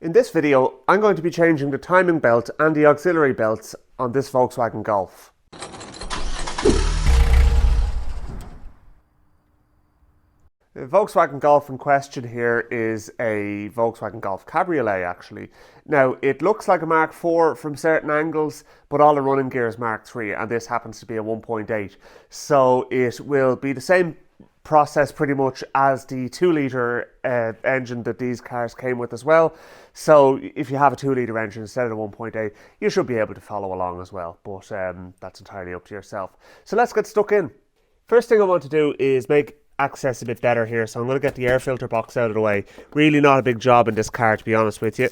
In this video, I'm going to be changing the timing belt and the auxiliary belts on this Volkswagen Golf. The Volkswagen Golf in question here is a Volkswagen Golf Cabriolet actually. Now it looks like a Mark IV from certain angles, but all the running gear is Mark III and this happens to be a 1.8. So it will be the same process pretty much as the 2-litre engine that these cars came with as well. So if you have a 2-litre engine instead of the 1.8, you should be able to follow along as well, but that's entirely up to yourself. So let's get stuck in. First thing I want to do is make access a bit better here, so I'm going to get the air filter box out of the way. Really not a big job in this car, to be honest with you.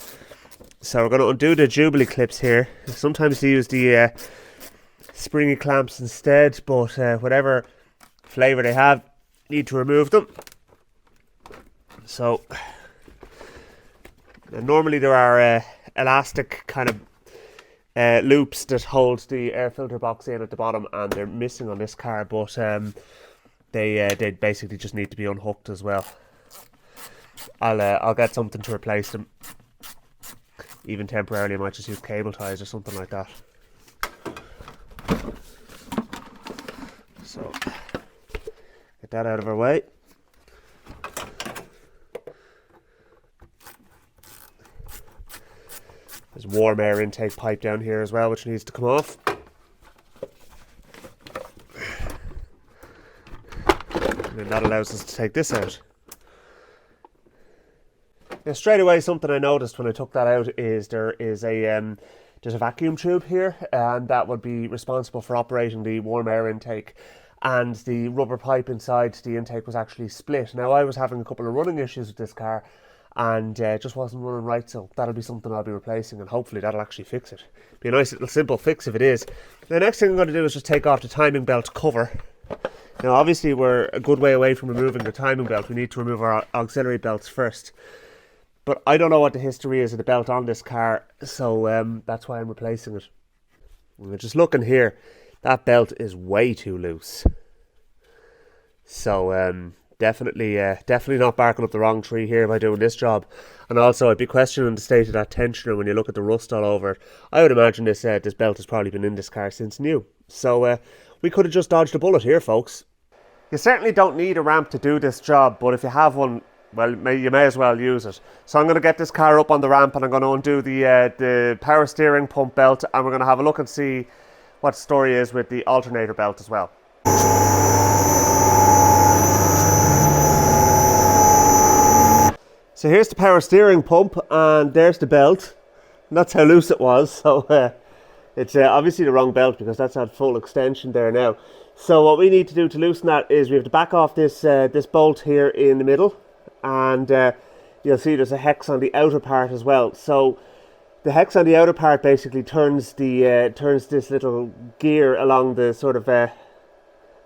So we're going to undo the Jubilee clips here. Sometimes they use the springy clamps instead, but whatever flavour they have, need to remove them. So normally there are elastic kind of loops that hold the air filter box in at the bottom, and they're missing on this car, but they basically just need to be unhooked as well. I'll get something to replace them. Even temporarily, I might just use cable ties or something like that. So get that out of our way. There's warm air intake pipe down here as well, which needs to come off. And that allows us to take this out. Now straight away, something I noticed when I took that out is there's a vacuum tube here, and that would be responsible for operating the warm air intake. And the rubber pipe inside the intake was actually split. Now I was having a couple of running issues with this car, and it just wasn't running right, so that'll be something I'll be replacing, and hopefully that'll actually fix it. Be a nice little simple fix if it is. The next thing I'm going to do is just take off the timing belt cover. Now obviously we're a good way away from removing the timing belt. We need to remove our auxiliary belts first. But I don't know what the history is of the belt on this car, so that's why I'm replacing it. We're just looking here. That belt is way too loose. So definitely not barking up the wrong tree here by doing this job. And also I'd be questioning the state of that tensioner when you look at the rust all over it. I would imagine this belt has probably been in this car since new. So we could have just dodged a bullet here, folks. You certainly don't need a ramp to do this job, but if you have one, well, you may as well use it. So I'm going to get this car up on the ramp, and I'm going to undo the power steering pump belt, and we're going to have a look and see what the story is with the alternator belt as well. So here's the power steering pump, and there's the belt. And that's how loose it was. So it's obviously the wrong belt because that's at full extension there now. So what we need to do to loosen that is we have to back off this bolt here in the middle, and you'll see there's a hex on the outer part as well. So the hex on the outer part basically turns this little gear along the sort of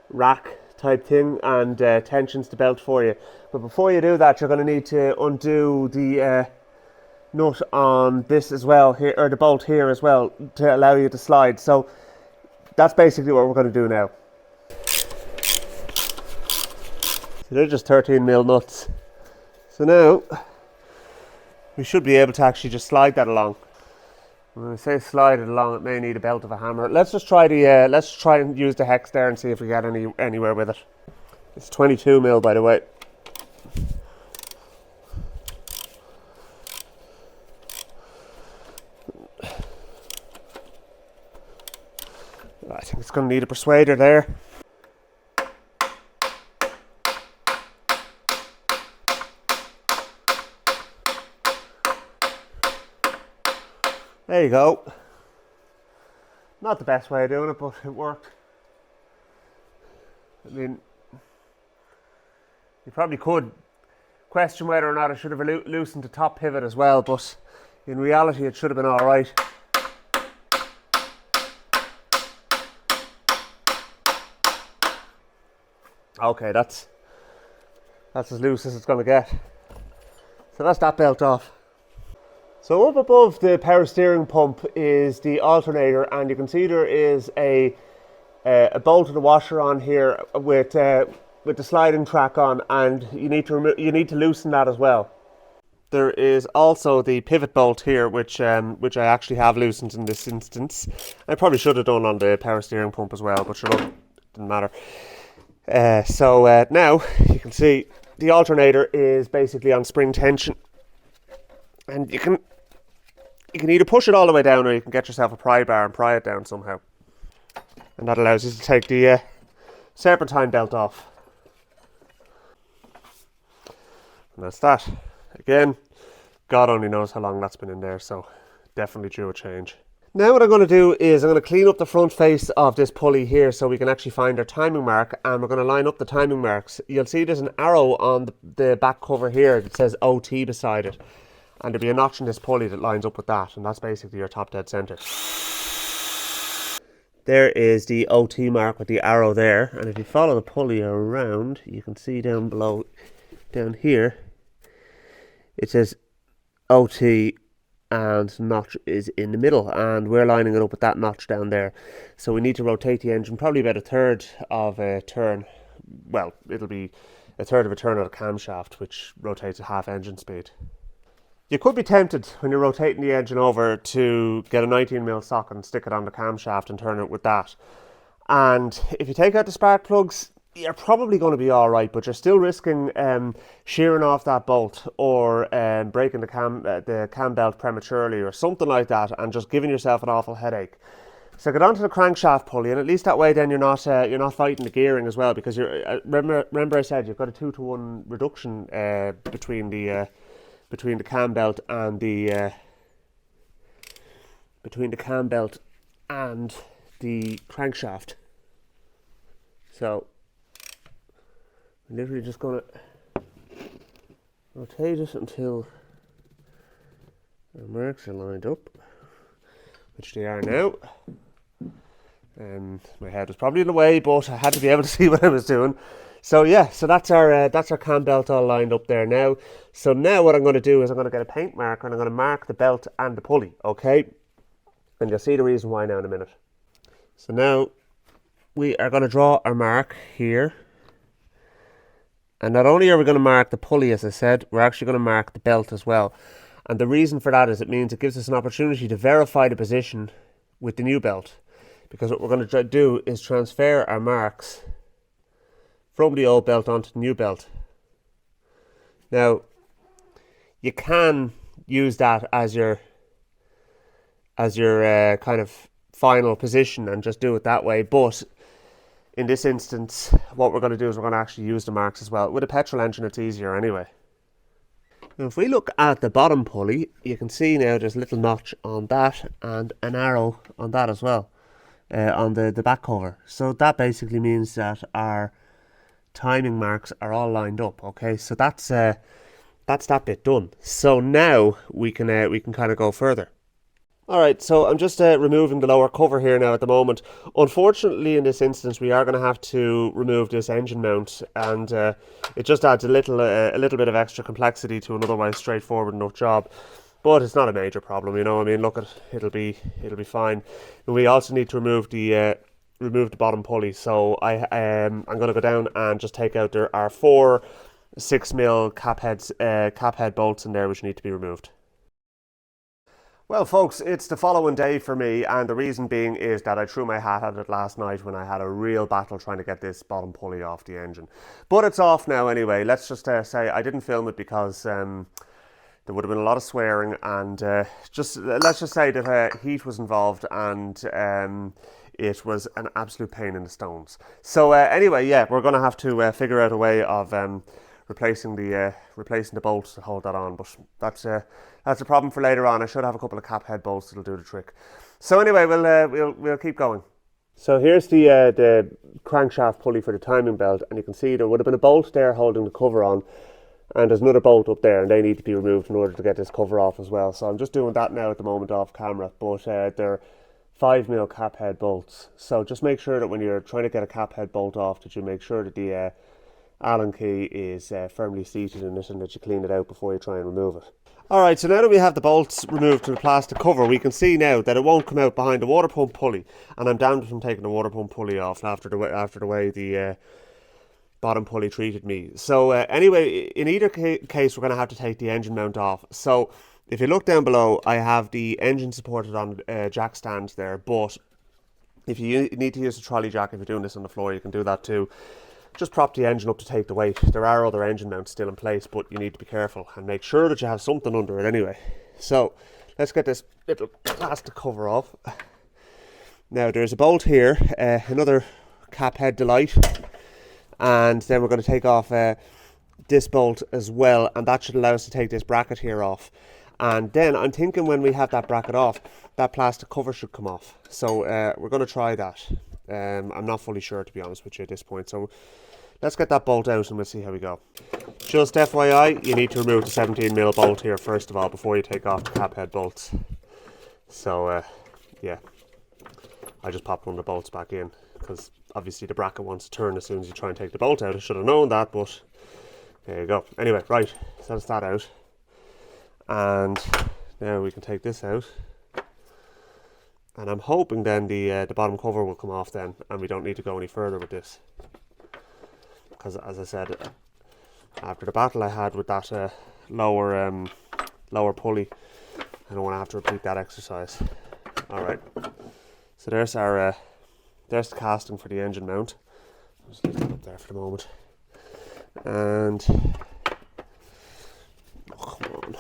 rack type thing, and tensions the belt for you. But before you do that, you're going to need to undo the nut on this as well here, or the bolt here as well, to allow you to slide. So that's basically what we're going to do now. So they're just 13mm nuts. So now we should be able to actually just slide that along. When I say slide it along, it may need a belt of a hammer. Let's just try and use the hex there and see if we get anywhere with it. It's 22mm, by the way. I think it's going to need a persuader there. There you go. Not the best way of doing it, but it worked. I mean, you probably could question whether or not I should have loosened the top pivot as well, but in reality it should have been alright. Okay, that's as loose as it's going to get. So that's that belt off. So up above the power steering pump is the alternator, and you can see there is a bolt and a washer on here with the sliding track on, and you need to loosen that as well. there is also the pivot bolt here, which I actually have loosened in this instance. I probably should have done on the power steering pump as well, but sure, look, didn't matter. So now you can see the alternator is basically on spring tension, and you can either push it all the way down, or you can get yourself a pry bar and pry it down somehow, and that allows you to take the serpentine belt off. And that's that. Again, God only knows how long that's been in there, so definitely due a change. Now what I'm going to do is I'm going to clean up the front face of this pulley here so we can actually find our timing mark, and we're going to line up the timing marks. You'll see there's an arrow on the back cover here that says OT beside it, and there'll be a notch in this pulley that lines up with that, and that's basically your top dead centre. There is the OT mark with the arrow there, and if you follow the pulley around, you can see down below, down here, it says OT, and notch is in the middle, and we're lining it up with that notch down there. So we need to rotate the engine probably about a third of a turn. Well, it'll be a third of a turn of the camshaft, which rotates at half engine speed. You could be tempted when you're rotating the engine over to get a 19mm socket and stick it on the camshaft and turn it with that. And if you take out the spark plugs, you're probably going to be alright, but you're still risking shearing off that bolt, or breaking the cam belt prematurely or something like that, and just giving yourself an awful headache. So get onto the crankshaft pulley, and at least that way then you're not fighting the gearing as well, because you're remember I said you've got a 2-to-1 reduction between the cam belt and the crankshaft. So I'm literally just going to rotate it until the marks are lined up, which they are now. My head was probably in the way, but I had to be able to see what I was doing. So yeah, so that's our cam belt all lined up there now. So now what I'm going to do is I'm going to get a paint marker, and I'm going to mark the belt and the pulley, okay? And you'll see the reason why now in a minute. So now we are going to draw our mark here. And not only are we going to mark the pulley, as I said, we're actually going to mark the belt as well. And the reason for that is it means it gives us an opportunity to verify the position with the new belt. Because what we're going to do is transfer our marks from the old belt onto the new belt. Now, you can use that as your kind of final position and just do it that way, but in this instance, what we're going to do is we're going to actually use the marks as well. With a petrol engine, it's easier anyway. Now, if we look at the bottom pulley, you can see now there's a little notch on that and an arrow on that as well, on the back cover. So that basically means that our timing marks are all lined up. Okay, so that's that bit done. So now we can kind of go further. Alright, so I'm just removing the lower cover here now at the moment. Unfortunately, in this instance, we are going to have to remove this engine mount, and it just adds a little bit of extra complexity to an otherwise straightforward enough job. But it's not a major problem, you know. I mean, look at it'll be fine. And we also need to remove the bottom pulley. So I'm going to go down and just take out our 4 6mm cap head bolts in there, which need to be removed. Well, folks, it's the following day for me, and the reason being is that I threw my hat at it last night when I had a real battle trying to get this bottom pulley off the engine. But it's off now anyway. Let's just say I didn't film it because there would have been a lot of swearing, and let's just say that heat was involved, and it was an absolute pain in the stones. So anyway, yeah, we're going to have to figure out a way of replacing the bolts to hold that on, but that's a problem for later on. I should have a couple of cap head bolts that'll do the trick. So anyway, we'll keep going. So here's the crankshaft pulley for the timing belt, and you can see there would have been a bolt there holding the cover on, and there's another bolt up there, and they need to be removed in order to get this cover off as well. So I'm just doing that now at the moment off camera, but they're 5mm cap head bolts. So just make sure that when you're trying to get a cap head bolt off, that you make sure that the Allen key is firmly seated in it, and that you clean it out before you try and remove it. Alright, so now that we have the bolts removed from the plastic cover, we can see now that it won't come out behind the water pump pulley, and I'm damned if I'm taking the water pump pulley off after the way the bottom pulley treated me. So anyway, in either case, we're going to have to take the engine mount off. So if you look down below, I have the engine supported on jack stands there, but if you need to use a trolley jack, if you're doing this on the floor, you can do that too. Just prop the engine up to take the weight. There are other engine mounts still in place, but you need to be careful and make sure that you have something under it anyway. So let's get this little plastic cover off. Now there's a bolt here, another cap head delight, and then we're going to take off this bolt as well, and that should allow us to take this bracket here off. And then I'm thinking when we have that bracket off, that plastic cover should come off. So we're going to try that. I'm not fully sure, to be honest with you, at this point. So let's get that bolt out and we'll see how we go. Just FYI, you need to remove the 17mm bolt here first of all before you take off the cap head bolts. So yeah, I just popped one of the bolts back in because obviously the bracket wants to turn as soon as you try and take the bolt out. I should have known that, but there you go. Anyway, right, so that's that out. And now we can take this out. And I'm hoping then the bottom cover will come off then, and we don't need to go any further with this. Because as I said, after the battle I had with that lower pulley, I don't want to have to repeat that exercise. Alright, so there's our there's the casting for the engine mount. I'll just leave that up there for the moment. And oh, come on.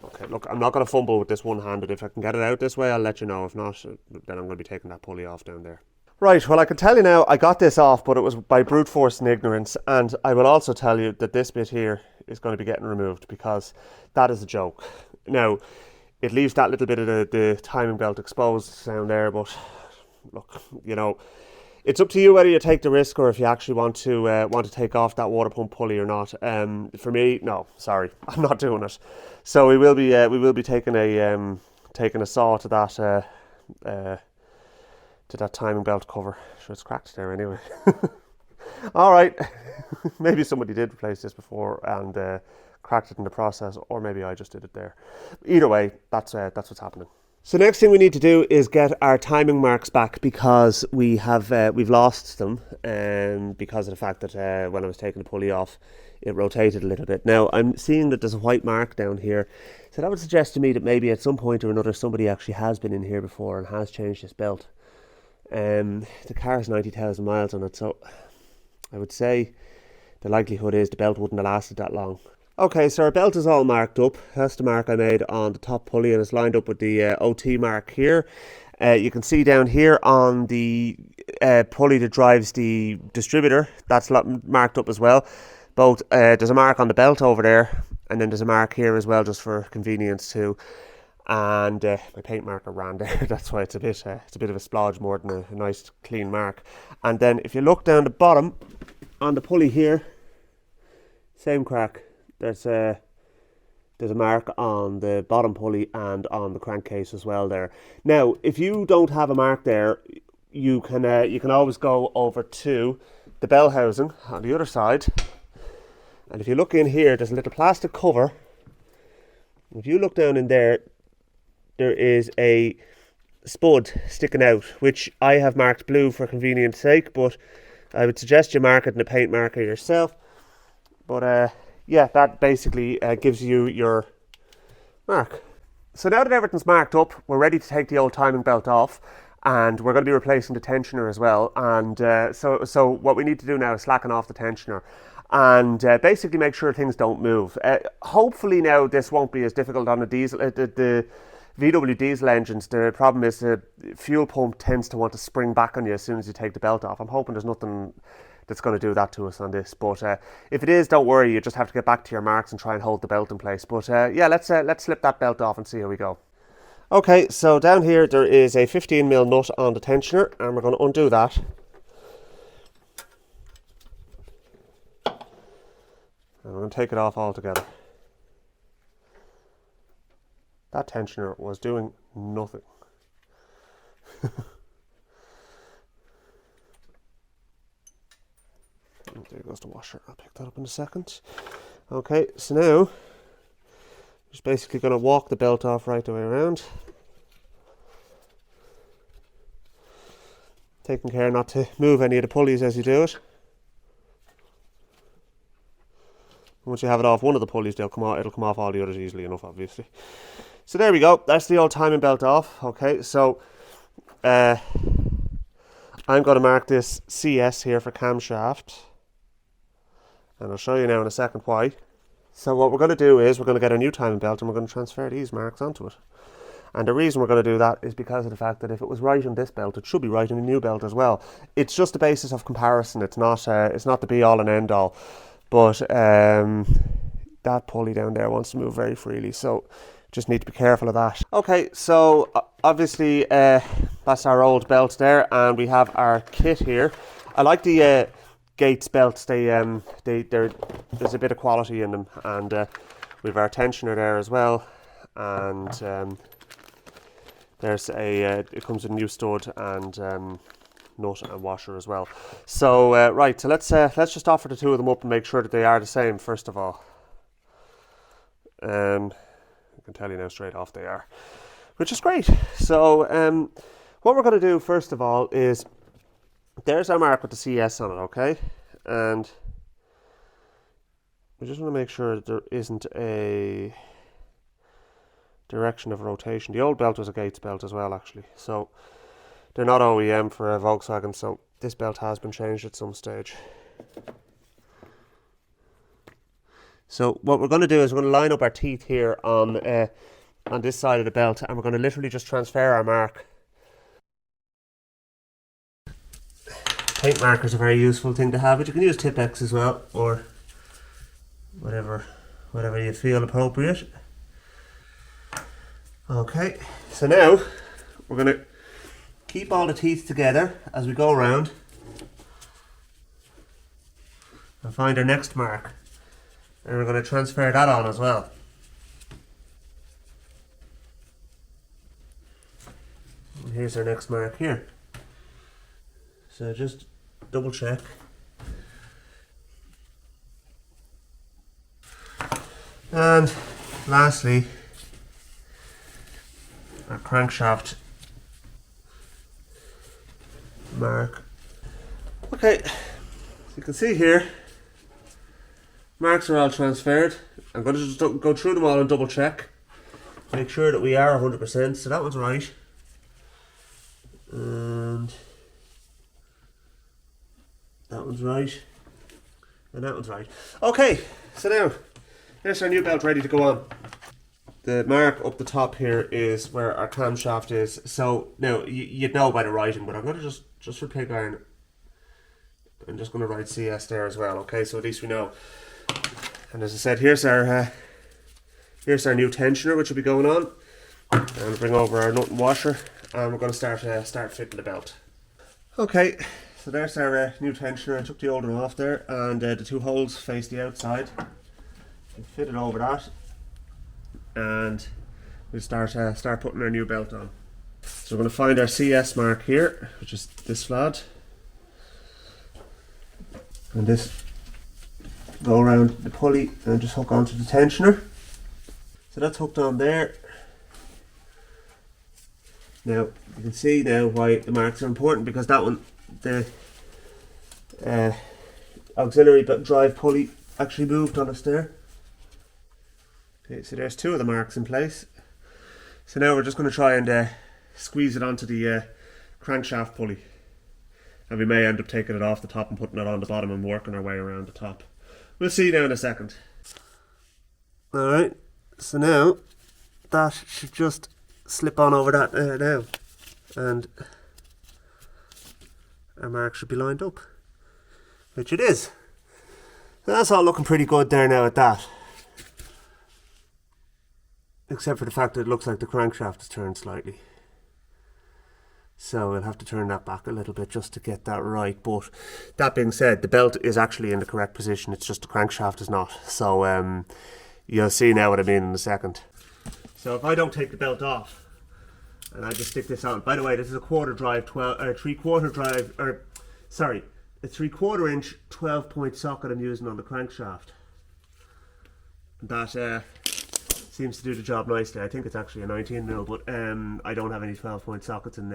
Okay, look, I'm not going to fumble with this one-handed. If I can get it out this way, I'll let you know. If not, then I'm going to be taking that pulley off down there. Right, well, I can tell you now, I got this off, but it was by brute force and ignorance. And I will also tell you that this bit here is going to be getting removed because that is a joke. Now, it leaves that little bit of the timing belt exposed down there, but look, you know, it's up to you whether you take the risk or if you actually want to take off that water pump pulley or not. For me, no, sorry, I'm not doing it. So we will be taking a saw to that timing belt cover. Sure, it's cracked there anyway. All right, maybe somebody did replace this before and cracked it in the process, or maybe I just did it there. Either way, that's what's happening. So next thing we need to do is get our timing marks back because we've lost them because of the fact that when I was taking the pulley off, it rotated a little bit. Now I'm seeing that there's a white mark down here, so that would suggest to me that maybe at some point or another somebody actually has been in here before and has changed this belt. The car has 90,000 miles on it, so I would say the likelihood is the belt wouldn't have lasted that long. Okay, so our belt is all marked up. That's the mark I made on the top pulley and it's lined up with the OT mark here. You can see down here on the pulley that drives the distributor, that's marked up as well. Both there's a mark on the belt over there, and then there's a mark here as well, just for convenience too. And my paint marker ran there. That's why it's a bit of a splodge more than a nice clean mark. And then if you look down the bottom on the pulley here, same crack. There's a mark on the bottom pulley and on the crankcase as well there. Now, if you don't have a mark there, you can always go over to the bell housing on the other side. And if you look in here, there's a little plastic cover. If you look down in there, there is a spud sticking out, which I have marked blue for convenience sake, but I would suggest you mark it in a paint marker yourself. But yeah, that basically gives you your mark. So now that everything's marked up, we're ready to take the old timing belt off, and we're going to be replacing the tensioner as well. And so what we need to do now is slacken off the tensioner and basically make sure things don't move. Hopefully now this won't be as difficult on the diesel, the VW diesel engines. The problem is the fuel pump tends to want to spring back on you as soon as you take the belt off. I'm hoping there's nothing that's going to do that to us on this, but if it is, don't worry, you just have to get back to your marks and try and hold the belt in place. But yeah, let's slip that belt off and see how we go. Okay, so down here there is a 15mm nut on the tensioner, and we're going to undo that. And we're going to take it off altogether. That tensioner was doing nothing. There goes the washer. I'll pick that up in a second. Okay, so now just basically going to walk the belt off right the way around. taking care not to move any of the pulleys as you do it. Once you have it off one of the pulleys, it'll come off all the others easily enough, obviously. So there we go, that's the old timing belt off. Okay, so I'm going to mark this CS here for camshaft, and I'll show you now in a second why. So what we're going to do is we're going to get a new timing belt and we're going to transfer these marks onto it. And the reason we're going to do that is because of the fact that if it was right on this belt, it should be right on the new belt as well. It's just the basis of comparison. It's not the be all and end all. But that pulley down there wants to move very freely, so just need to be careful of that. Okay, so obviously that's our old belt there, and we have our kit here. I like the Gates belts. There's a bit of quality in them, and we have our tensioner there as well, and there's it comes with a new stud and nut and washer as well. So right, so let's just offer the two of them up and make sure that they are the same first of all. I can tell you now straight off they are, which is great. So what we're going to do first of all is, there's our mark with the CS on it, okay, and we just want to make sure that there isn't a direction of rotation. The old belt was a Gates belt as well, actually, so they're not OEM for a Volkswagen, so this belt has been changed at some stage. So what we're going to do is we're going to line up our teeth here on this side of the belt, and we're going to literally just transfer our mark. Paint markers are a very useful thing to have, but you can use Tipp-Ex as well, or whatever you feel appropriate. Okay, so now we're going to keep all the teeth together as we go around and find our next mark, and we're going to transfer that on as well. And here's our next mark here, so just double check. And lastly, our crankshaft mark. Okay, so you can see here, marks are all transferred. I'm going to just go through them all and double check, make sure that we are 100%. So that one's right, and that one's right, and that one's right. Okay, so now here's our new belt ready to go on. The mark up the top here is where our camshaft is. So now you'd know by the writing, but I'm going to just for pig iron, I'm just going to write CS there as well. Okay, so at least we know. And as I said, here's our new tensioner, which will be going on. And we'll bring over our nut and washer, and we're going to start fitting the belt. Okay, so there's our new tensioner. I took the old one off there, and the two holes face the outside. You fit it over that, and we'll start putting our new belt on. So we're going to find our CS mark here, which is this flad, and this go around the pulley and just hook onto the tensioner. So that's hooked on there. Now you can see now why the marks are important, because that one, the auxiliary drive pulley, actually moved on us there. Okay, so there's two of the marks in place. So now we're just going to try and squeeze it onto the crankshaft pulley, and we may end up taking it off the top and putting it on the bottom and working our way around the top. We'll see now in a second. Alright, so now that should just slip on over that now, and our mark should be lined up, which it is. So that's all looking pretty good there now at that, except for the fact that it looks like the crankshaft is turned slightly. So we'll have to turn that back a little bit just to get that right. But that being said, the belt is actually in the correct position. It's just the crankshaft is not. So you'll see now what I mean in a second. So if I don't take the belt off and I just stick this on. By the way, this is a a 3/4 inch 12-point socket I'm using on the crankshaft. That seems to do the job nicely. I think it's actually a 19mm, but I don't have any 12-point sockets in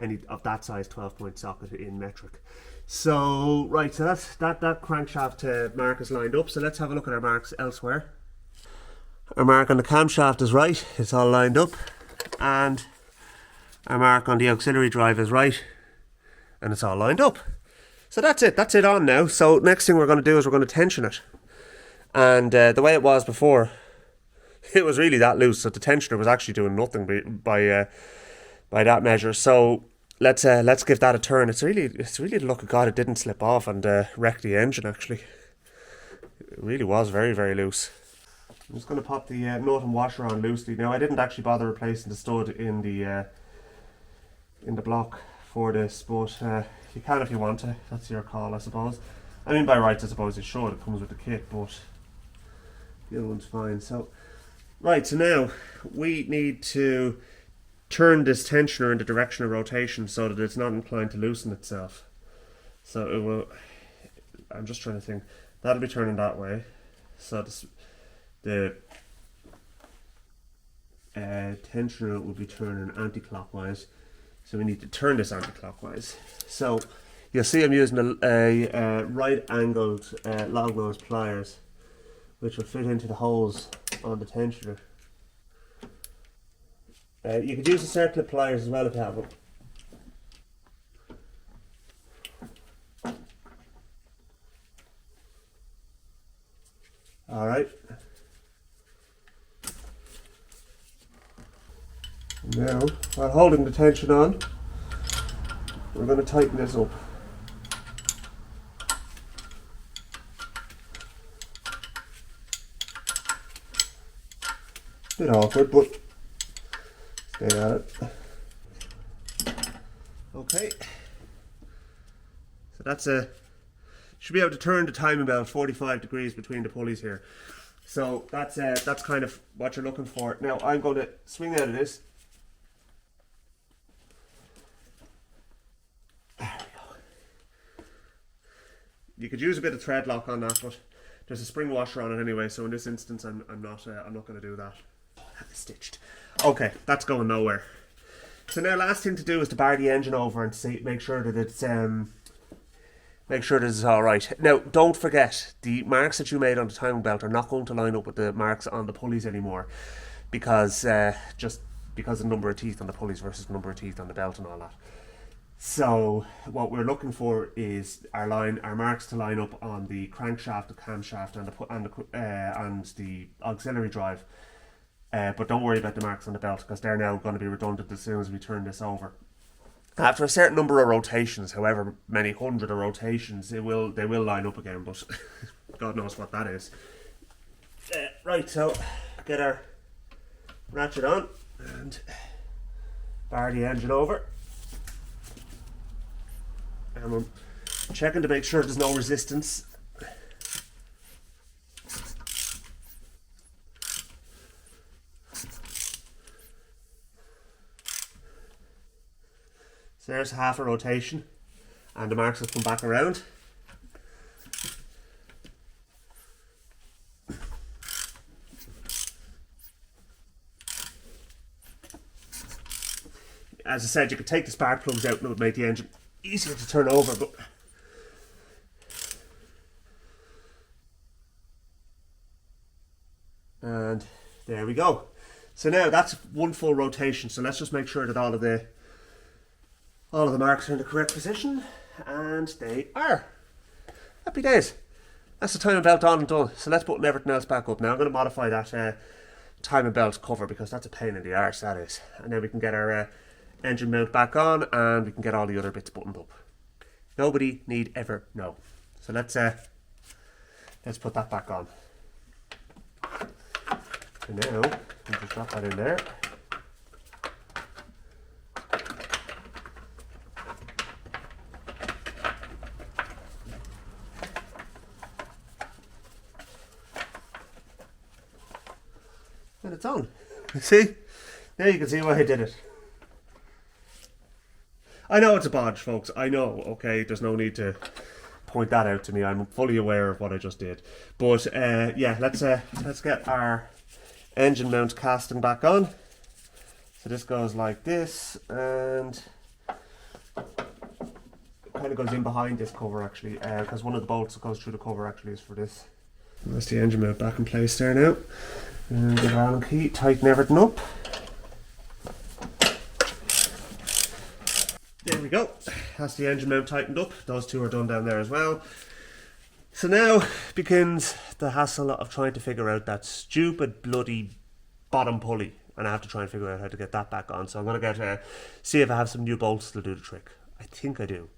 any of that size 12-point socket in metric. So right, so that's that crankshaft mark is lined up. So let's have a look at our marks elsewhere. Our mark on the camshaft is right, it's all lined up, and our mark on the auxiliary drive is right, and it's all lined up. So that's it on now. So next thing we're going to do is we're going to tension it. And the way it was before, it was really that loose, so the tensioner was actually doing nothing by that measure. So let's give that a turn. It's really the luck of God it didn't slip off and wreck the engine. Actually, it really was very, very loose. I'm just going to pop the nut and washer on loosely. Now I didn't actually bother replacing the stud in the block for this, but you can if you want to. That's your call, I suppose. I mean, by rights, I suppose you should. It comes with the kit, but the other one's fine. So, right, so now we need to turn this tensioner in the direction of rotation so that it's not inclined to loosen itself. So it will. I'm just trying to think. That'll be turning that way. So the tensioner will be turning anti-clockwise. So we need to turn this anti-clockwise. So you'll see I'm using a right-angled long nose pliers, which will fit into the holes on the tensioner. You could use the circular pliers as well if you have them. Alright. Now, while holding the tension on, we're going to tighten this up. Bit awkward, but stay at it. Okay. So that's should be able to turn the timing belt 45 degrees between the pulleys here. So that's kind of what you're looking for. Now I'm going to swing out of this. You could use a bit of thread lock on that, but there's a spring washer on it anyway, so in this instance I'm not going to do that. Stitched. Okay, that's going nowhere. So now last thing to do is to bar the engine over and make sure that it's all right. Now don't forget, the marks that you made on the timing belt are not going to line up with the marks on the pulleys anymore, because just because of the number of teeth on the pulleys versus the number of teeth on the belt and all that. So what we're looking for is our marks to line up on the crankshaft, the camshaft, and the auxiliary drive. But don't worry about the marks on the belt, because they're now going to be redundant as soon as we turn this over. After a certain number of rotations, however many hundred of rotations, they will line up again. But God knows what that is. Right, so get our ratchet on and bar the engine over. And we're checking to make sure there's no resistance. So there's half a rotation, and the marks have come back around. As I said, you could take the spark plugs out and it would make the engine easier to turn over, but and there we go. So now that's one full rotation. So let's just make sure that all of the marks are in the correct position, and they are. Happy days. That's the timing belt on and done. So let's put everything else back up now. I'm going to modify that timing belt cover, because that's a pain in the arse, that is. And then we can get our engine mount back on, and we can get all the other bits buttoned up. Nobody need ever know. So let's put that back on. So now we'll just drop that in there. And it's on. See? Now you can see why I did it. I know it's a bodge, folks. I know, okay? There's no need to point that out to me. I'm fully aware of what I just did. But, yeah, let's get our engine mount casting back on. So this goes like this, and kind of goes in behind this cover actually, because one of the bolts that goes through the cover actually is for this. That's the engine mount back in place there now. And get our Allen key, tighten everything up. There we go. That's the engine mount tightened up. Those two are done down there as well. So now begins the hassle of trying to figure out that stupid bloody bottom pulley, and I have to try and figure out how to get that back on. So I'm going to see if I have some new bolts to do the trick. I think I do.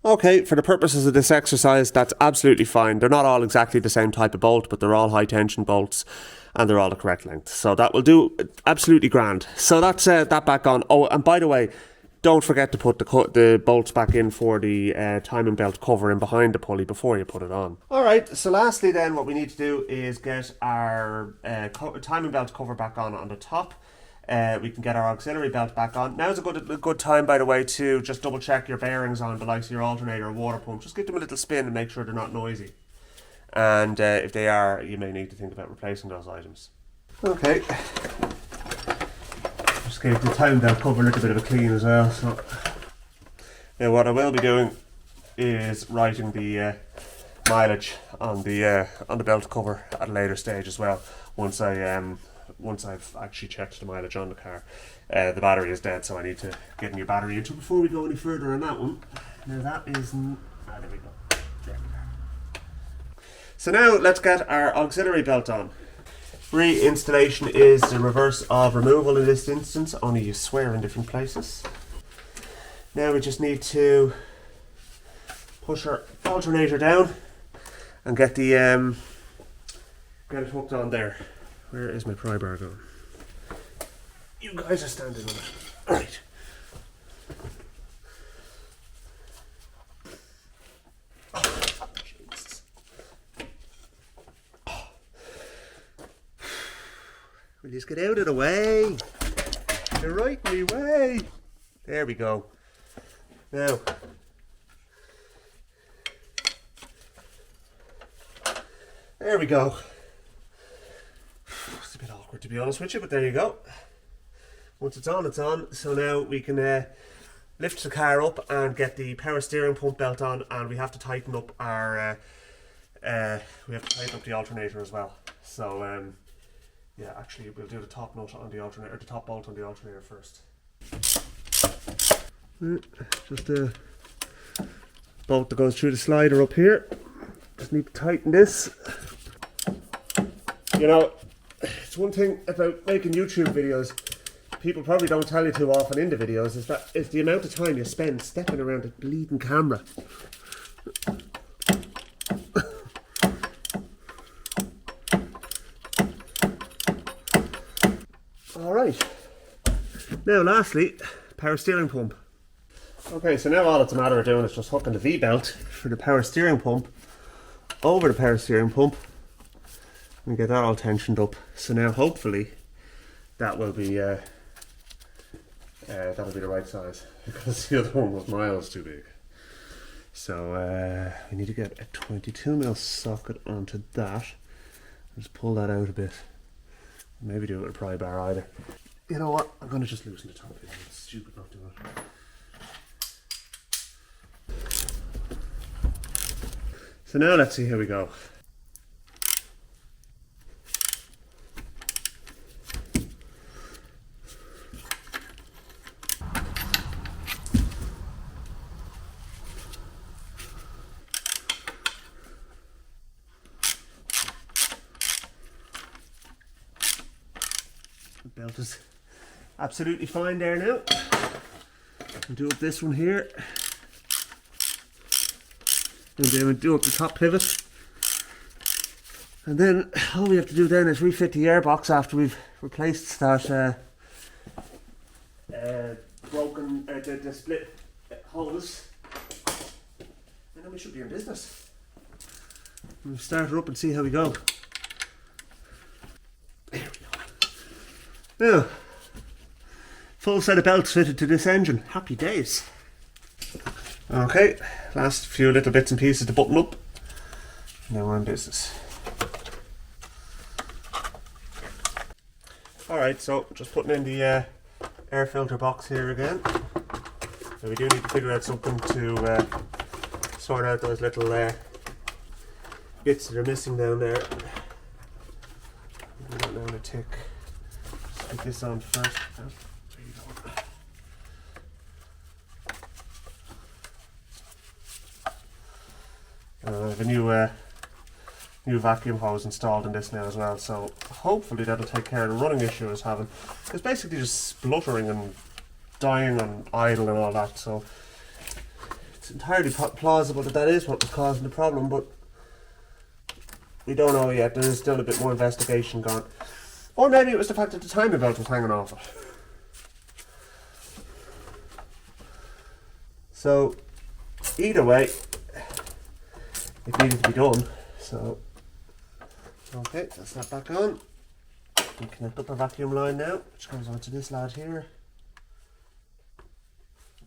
Okay, for the purposes of this exercise, that's absolutely fine. They're not all exactly the same type of bolt, but they're all high tension bolts and they're all the correct length. So that will do absolutely grand. So that's that back on. Oh, and by the way, don't forget to put the bolts back in for the timing belt cover in behind the pulley before you put it on. Alright, so lastly then what we need to do is get our timing belt cover back on the top. We can get our auxiliary belt back on. Now's a good time, by the way, to just double check your bearings on the likes of your alternator or water pump. Just give them a little spin and make sure they're not noisy. And if they are, you may need to think about replacing those items. Okay. Just gave the timing belt cover a little bit of a clean as well. So now what I will be doing is writing the mileage on the belt cover at a later stage as well. Once I've actually checked the mileage on the car. The battery is dead, so I need to get a new battery into before we go any further on that one. Now that is... there we go. There we go. So now let's get our auxiliary belt on. Reinstallation is the reverse of removal in this instance, only you swear in different places. Now we just need to push our alternator down and get the get it hooked on there. Where is my pry bar going? You guys are standing on it. Alright. Oh, Jesus. Oh. Will you just get out of the way? You're right in the way. There we go. Now. There we go. It's a bit awkward to be honest with you, but there you go. Once it's on, it's on. So now we can lift the car up and get the power steering pump belt on, and we have to tighten up our the alternator as well. So yeah, actually we'll do the top nut on the alternator, the top bolt on the alternator first. Just a bolt that goes through the slider up here. Just need to tighten this. You know, it's one thing about making YouTube videos people probably don't tell you too often in the videos is the amount of time you spend stepping around a bleeding camera. Alright, now lastly, power steering pump. Okay, so now all it's a matter of doing is just hooking the V-belt for the power steering pump over the power steering pump and get that all tensioned up. So now hopefully that will be that'll be the right size, because the other one was miles too big. So we need to get a 22mm socket onto that. Just pull that out a bit. Maybe do it with a pry bar either. You know what? I'm going to just loosen the top here. It's stupid not doing it. So now let's see how we go. The belt is absolutely fine there now. I'll do up this one here. And then we'll do up the top pivot. And then all we have to do then is refit the airbox after we've replaced that broken, the split holes. And then we should be in business. We'll start her up and see how we go. There we go. Now, full set of belts fitted to this engine. Happy days. Okay, last few little bits and pieces to button up. Now we're in business. Alright, so just putting in the air filter box here again. Now we do need to figure out something to sort out those little bits that are missing down there. I'm going to tick. Stick this on first. Oh, there you go. I have a new vacuum hose installed in this now as well, so hopefully that'll take care of the running issue I was having. It's basically just spluttering and dying on idle and all that, so it's entirely plausible that that is what was causing the problem, but we don't know yet. There is still a bit more investigation gone. Or maybe it was the fact that the timing belt was hanging off it. So either way, it needed to be done. So okay, that's that back on. We connect up our vacuum line now, which goes onto this lad here.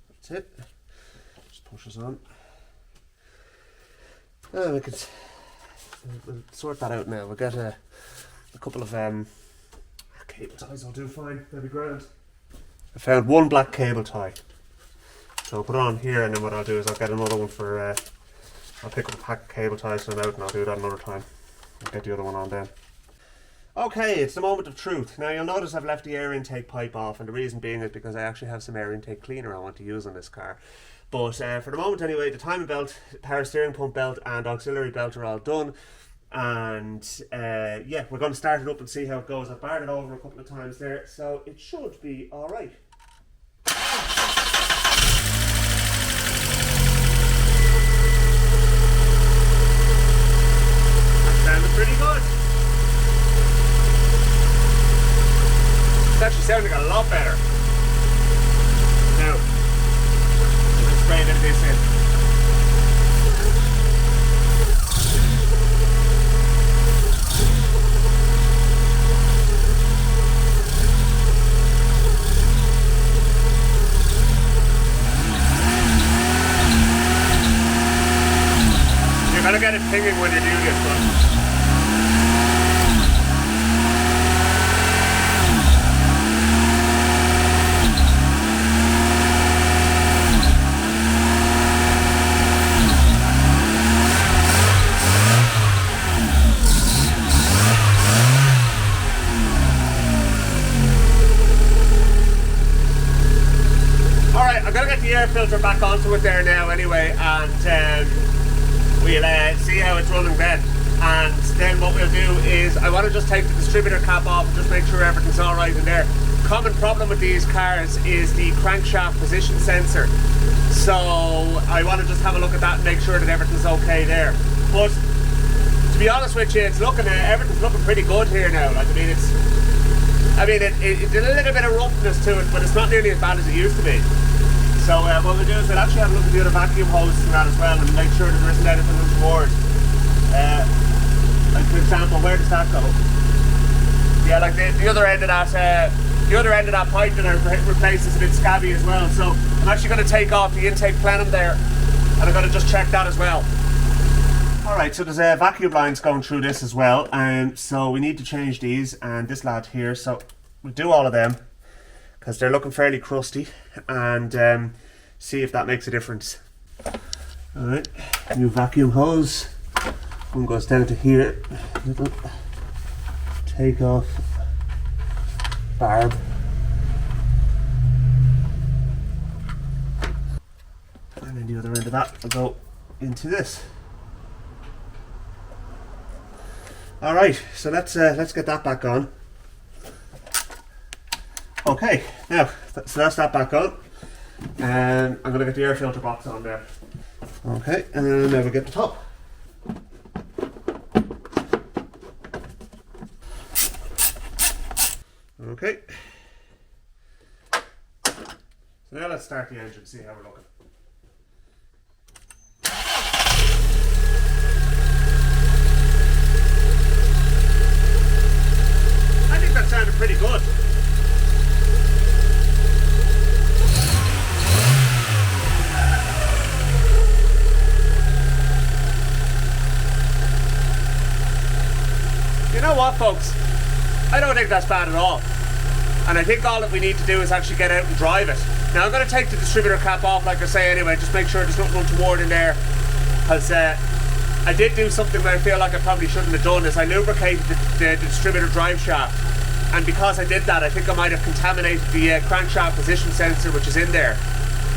That's it. Just pushes on. And we could we'll sort that out now. We'll get a couple of cable ties. I'll do fine. That'll be grand. I found one black cable tie, so I'll put it on here, and then what I'll do is I'll get another one for. I'll pick up a pack of cable ties and out, and I'll do that another time. I'll get the other one on then. Okay, it's the moment of truth. Now you'll notice I've left the air intake pipe off, and the reason being is because I actually have some air intake cleaner I want to use on this car. But for the moment anyway, the timing belt, power steering pump belt and auxiliary belt are all done. And yeah, we're going to start it up and see how it goes. I've barred it over a couple of times there, so it should be alright. Sounded pretty good. It's actually sounding a lot better. Now, let's spray a bit of this in. You're gonna get it pinging when you do this one. The air filter back onto it there now anyway, and we'll see how it's running then. And then what we'll do is I want to just take the distributor cap off and just make sure everything's alright in there. Common problem with these cars is the crankshaft position sensor, so I want to just have a look at that and make sure that everything's okay there. But to be honest with you, it's looking everything's looking pretty good here now. Like, it's a little bit of roughness to it, but it's not nearly as bad as it used to be. So what we'll do is we'll actually have a look at the other vacuum hoses and that as well, and make sure that there isn't anything untoward. Like for example, where does that go? Yeah, like the other end of that pipe that I replaced is a bit scabby as well. So I'm actually going to take off the intake plenum there, and I'm going to just check that as well. Alright, so there's vacuum lines going through this as well, and so we need to change these and this lad here. So we'll do all of them, because they're looking fairly crusty, and see if that makes a difference. Alright, new vacuum hose. One goes down to here. Little take off barb. And then the other end of that will go into this. Alright, so let's get that back on. Okay, now, so that's that back on, and I'm going to get the air filter box on there. Okay, and now we get the top. Okay. So now let's start the engine, see how we're looking. I think that sounded pretty good. You know what, folks? I don't think that's bad at all. And I think all that we need to do is actually get out and drive it. Now I'm going to take the distributor cap off, like I say anyway, just make sure there's nothing untoward in there. because I did do something that I feel like I probably shouldn't have done, is I lubricated the distributor drive shaft, and because I did that, I think I might have contaminated the crankshaft position sensor which is in there.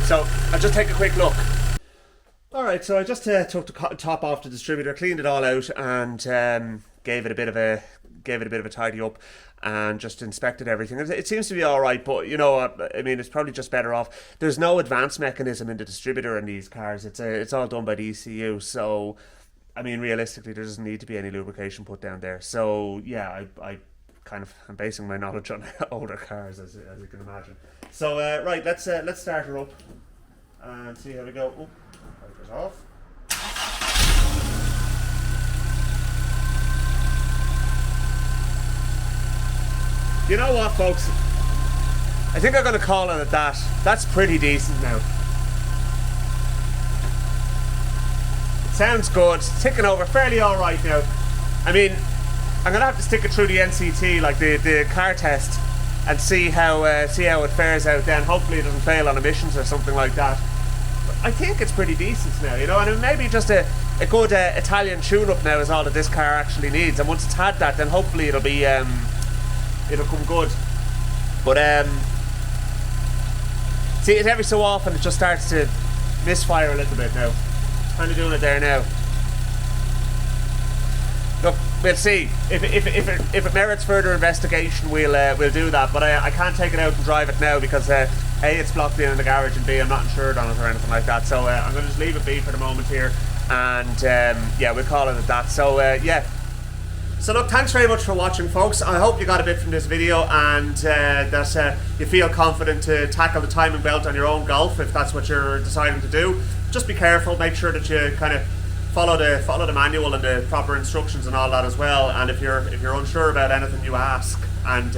So I'll just take a quick look. Alright, so I just took the top off the distributor, cleaned it all out, and gave it a bit of a tidy up, and just inspected everything. It seems to be alright, but you know, I mean, it's probably just better off. There's no advanced mechanism in the distributor in these cars. It's all done by the ECU, so I mean, realistically, there doesn't need to be any lubrication put down there. So yeah, I'm basing my knowledge on older cars, as you can imagine. So right, let's start her up and see how we go. Oh, wipers off. You know what, folks? I think I'm going to call it that. That's pretty decent now. It sounds good. It's ticking over fairly all right now. I mean, I'm going to have to stick it through the NCT, like the car test, and see how it fares out then. Hopefully it doesn't fail on emissions or something like that. But I think it's pretty decent now, you know, and maybe just a good Italian tune-up now is all that this car actually needs. And once it's had that, then hopefully it'll be it'll come good. But see, it every so often it just starts to misfire a little bit now. Kind of doing it there now. Look, we'll see if it merits further investigation. We'll do that, but I can't take it out and drive it now because A, it's blocked in the garage, and B, I'm not insured on it or anything like that. So I'm going to just leave it be for the moment here, and yeah, we'll call it at that. So yeah. So look, thanks very much for watching, folks. I hope you got a bit from this video, and that you feel confident to tackle the timing belt on your own Golf if that's what you're deciding to do. Just be careful, make sure that you kind of follow the manual and the proper instructions and all that as well. And if you're unsure about anything, you ask. And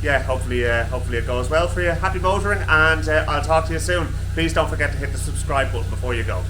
yeah, hopefully it goes well for you. Happy motoring, and I'll talk to you soon. Please don't forget to hit the subscribe button before you go.